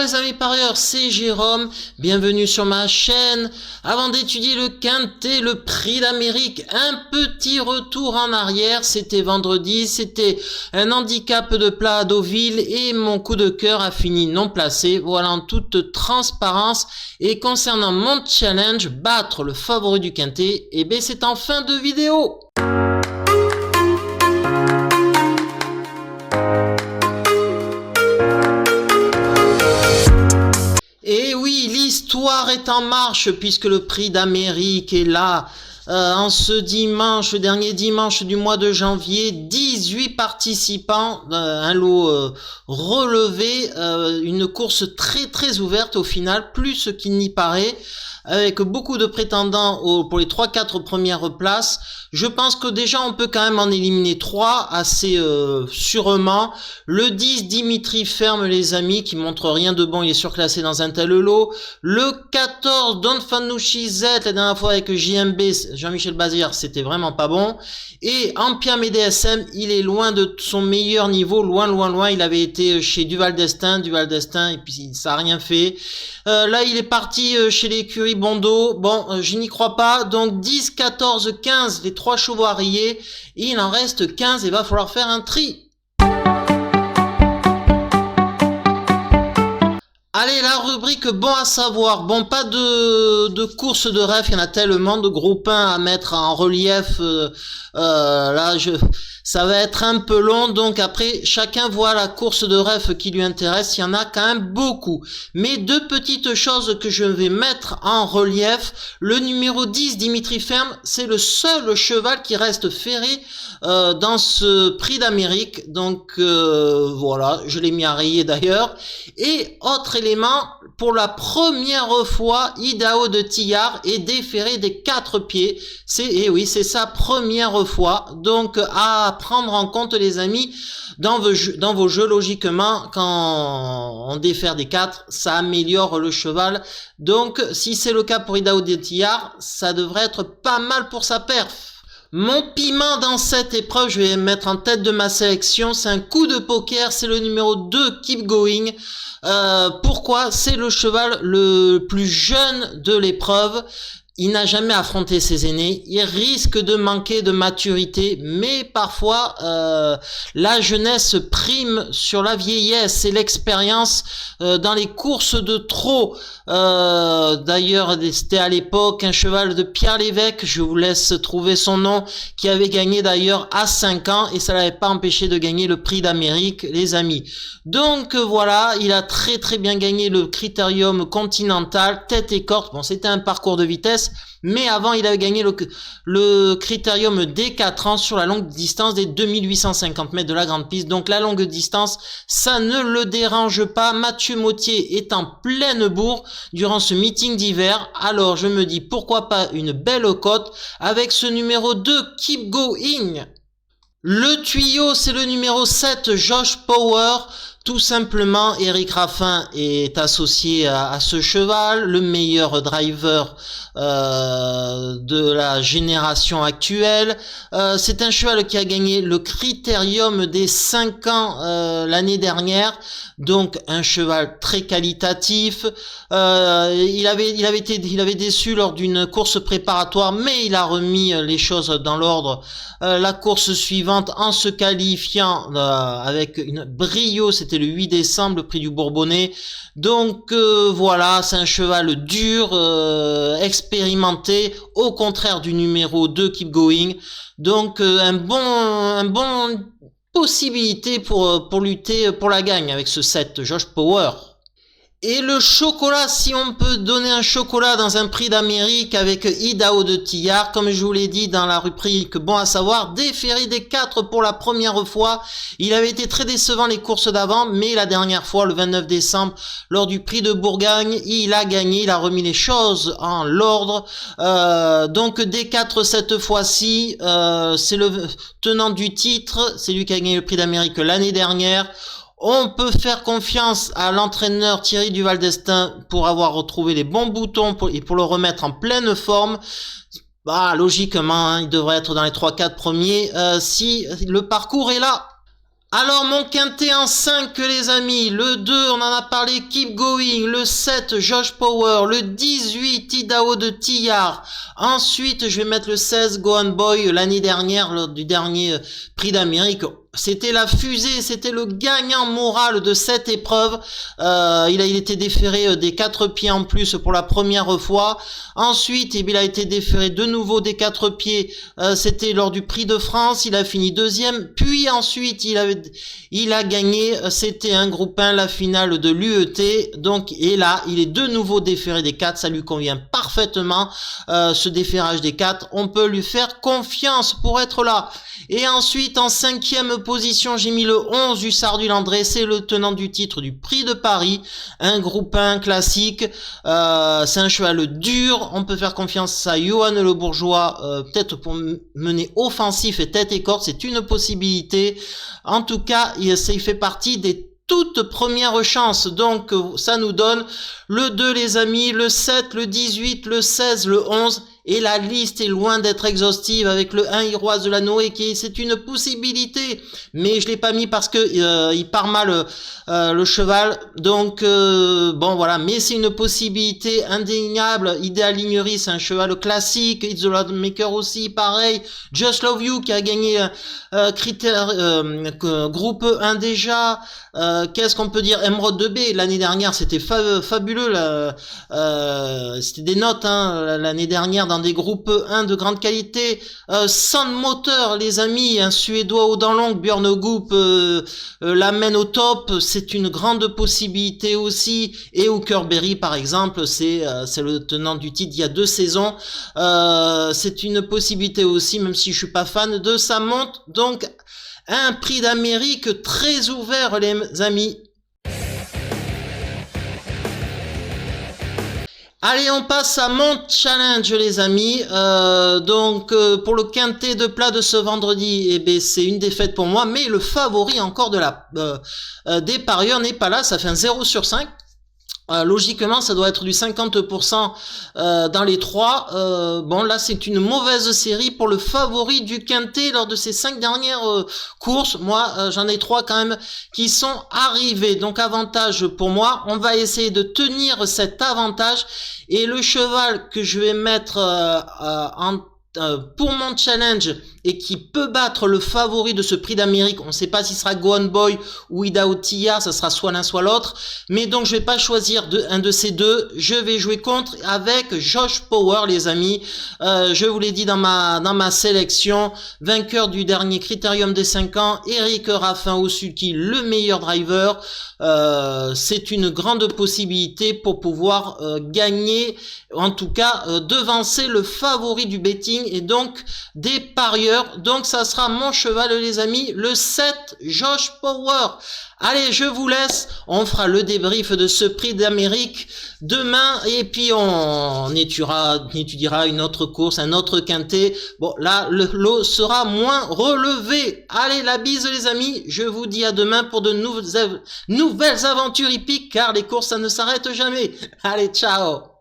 les amis parieurs, c'est Jérôme, bienvenue sur ma chaîne. Avant d'étudier le quintet, le prix d'Amérique, un petit retour en arrière, c'était vendredi, c'était un handicap de plat à Deauville et mon coup de cœur a fini non placé, voilà en toute transparence. Et concernant mon challenge, battre le favori du quintet, et bien c'est en fin de vidéo. Et oui, l'histoire est en marche puisque le prix d'Amérique est là. En ce dimanche, le dernier dimanche du mois de janvier, 18 participants, un lot relevé, une course très ouverte au final, plus qu'il n'y paraît, avec beaucoup de prétendants pour les 3-4 premières places. Je pense que déjà on peut quand même en éliminer 3 assez sûrement. Le 10, Dimitri Ferme les amis, qui montre rien de bon, il est surclassé dans un tel lot. Le 14, Don Fanucci Z, la dernière fois avec JMB, Jean-Michel Bazir, c'était vraiment pas bon. Et Ampiam et DSM, il est loin de son meilleur niveau, loin. Il avait été chez Duval d'Estaing, et puis ça a rien fait. Là, il est parti chez l'écurie Bondo. Bon, je n'y crois pas. Donc 10, 14, 15, les 3 chevaux à rayer. Il en reste 15 et va falloir faire un tri. Allez, la rubrique bon à savoir. Bon, pas de course de rêve, il y en a tellement de gros pains à mettre en relief. Ça va être un peu long, donc après, chacun voit la course de rêve qui lui intéresse. Il y en a quand même beaucoup. Mais 2 petites choses que je vais mettre en relief. Le numéro 10, Dimitri Ferme, c'est le seul cheval qui reste ferré dans ce prix d'Amérique. Donc voilà, je l'ai mis à rayer d'ailleurs. Et autre élément, pour la première fois, Idaho de Tillard est déféré des 4 pieds. Et oui, c'est sa première fois. Donc à prendre en compte les amis, dans vos jeux, logiquement, quand on défère des 4, ça améliore le cheval. Donc si c'est le cas pour Idaho de Tillard, ça devrait être pas mal pour sa perf. Mon piment dans cette épreuve, je vais mettre en tête de ma sélection, c'est un coup de poker, c'est le numéro 2, Keep Going. Pourquoi? C'est le cheval le plus jeune de l'épreuve. Il n'a jamais affronté ses aînés, il risque de manquer de maturité, mais parfois la jeunesse prime sur la vieillesse et l'expérience dans les courses de trot. D'ailleurs, c'était à l'époque un cheval de Pierre Lévesque, je vous laisse trouver son nom, qui avait gagné d'ailleurs à 5 ans et ça l'avait pas empêché de gagner le prix d'Amérique, les amis. Donc voilà, il a très bien gagné le Critérium Continental, tête et corde. Bon, c'était un parcours de vitesse, mais avant il avait gagné le Critérium des 4 ans sur la longue distance des 2850 mètres de la grande piste. Donc la longue distance, ça ne le dérange pas. Mathieu Mottier est en pleine bourre durant ce meeting d'hiver. Alors je me dis pourquoi pas une belle cote avec ce numéro 2, Keep Going. Le tuyau, c'est le numéro 7, Josh Power. Tout simplement, Eric Raffin est associé à ce cheval, le meilleur driver de la génération actuelle. C'est un cheval qui a gagné le Critérium des 5 ans l'année dernière, donc un cheval très qualitatif. Il avait déçu lors d'une course préparatoire, mais il a remis les choses dans l'ordre. La course suivante en se qualifiant avec une brio, c'était le 8 décembre, le prix du Bourbonnais. Donc voilà, c'est un cheval dur, expérimenté, au contraire du numéro 2, Keep Going. Donc un bon possibilité pour lutter pour la gagne avec ce 7, Josh Power. Et le chocolat, si on peut donner un chocolat dans un prix d'Amérique avec Idaho de Tillard, comme je vous l'ai dit dans la rubrique bon à savoir, déféré des 4 pour la première fois. Il avait été très décevant les courses d'avant, mais la dernière fois, le 29 décembre, lors du prix de Bourgogne, il a gagné, il a remis les choses en l'ordre. Donc des 4 cette fois-ci, c'est le tenant du titre, c'est lui qui a gagné le prix d'Amérique l'année dernière. On peut faire confiance à l'entraîneur Thierry Duval d'Estaing pour avoir retrouvé les bons boutons et pour le remettre en pleine forme. Logiquement, il devrait être dans les 3-4 premiers si le parcours est là. Alors mon quintet en 5 les amis, le 2 on en a parlé, Keep Going, le 7 Josh Power, le 18 Idaho de Tillard, ensuite je vais mettre le 16 Go On Boy l'année dernière lors du dernier prix d'Amérique. C'était la fusée, c'était le gagnant moral de cette épreuve. Il a été déféré des 4 pieds en plus pour la première fois. Ensuite, il a été déféré de nouveau des 4 pieds. C'était lors du Prix de France. Il a fini deuxième. Puis ensuite, il a gagné. C'était un groupe 1, la finale de l'UET. Donc, et là, il est de nouveau déféré des 4. Ça lui convient parfaitement. Ce déférage des 4, on peut lui faire confiance pour être là. Et ensuite, en 5e position, j'ai mis le 11 du Sardu-Landré, c'est le tenant du titre du Prix de Paris, un groupe 1 classique, c'est un cheval dur, on peut faire confiance à Johan Le Bourgeois, peut-être pour mener offensif et tête et corde, c'est une possibilité. En tout cas, il fait partie des toutes premières chances, donc ça nous donne le 2 les amis, le 7, le 18, le 16, le 11, et la liste est loin d'être exhaustive avec le 1 Iroise de la Noé c'est une possibilité, mais je l'ai pas mis parce que il part mal le cheval, donc bon voilà, mais c'est une possibilité indéniable. Idéal Lignerie, c'est un cheval classique, It's the Lord Maker aussi pareil, Just Love You qui a gagné groupe 1 déjà, qu'est-ce qu'on peut dire, Emerald 2B l'année dernière c'était fabuleux c'était des notes l'année dernière dans des groupes 1 de grande qualité. Sound Motor les amis, un suédois aux dents longues, Björn Goop l'amène au top, c'est une grande possibilité aussi. Et Hookerberry par exemple, c'est le tenant du titre il y a 2 saisons, c'est une possibilité aussi, même si je suis pas fan de sa monte. Donc un prix d'Amérique très ouvert les amis. Allez, on passe à mon challenge les amis. Donc pour le quintet de plat de ce vendredi, eh ben c'est une défaite pour moi, mais le favori encore de la des parieurs n'est pas là, ça fait un 0 sur 5. Logiquement, ça doit être du 50% dans les 3. Bon, là, c'est une mauvaise série pour le favori du quintet lors de ces 5 dernières courses. Moi, j'en ai 3 quand même qui sont arrivés. Donc, avantage pour moi. On va essayer de tenir cet avantage. Et le cheval que je vais mettre pour mon challenge et qui peut battre le favori de ce prix d'Amérique, on ne sait pas si ce sera Go On Boy ou Idaho Tillard, ça sera soit l'un soit l'autre, mais donc je vais pas choisir un de ces deux, je vais jouer contre avec Josh Power les amis. Je vous l'ai dit dans ma sélection, vainqueur du dernier Critérium des 5 ans, Eric Raffin Osuki, le meilleur driver. C'est une grande possibilité pour pouvoir gagner, en tout cas devancer le favori du betting et donc des parieurs. Donc ça sera mon cheval les amis, le 7 Josh Power. Allez, je vous laisse, on fera le débrief de ce prix d'Amérique demain et puis on étudiera une autre course, un autre quintet. Bon là le lot sera moins relevé. Allez, la bise les amis, je vous dis à demain pour de nouvelles aventures hippiques car les courses ça ne s'arrête jamais. Allez, ciao.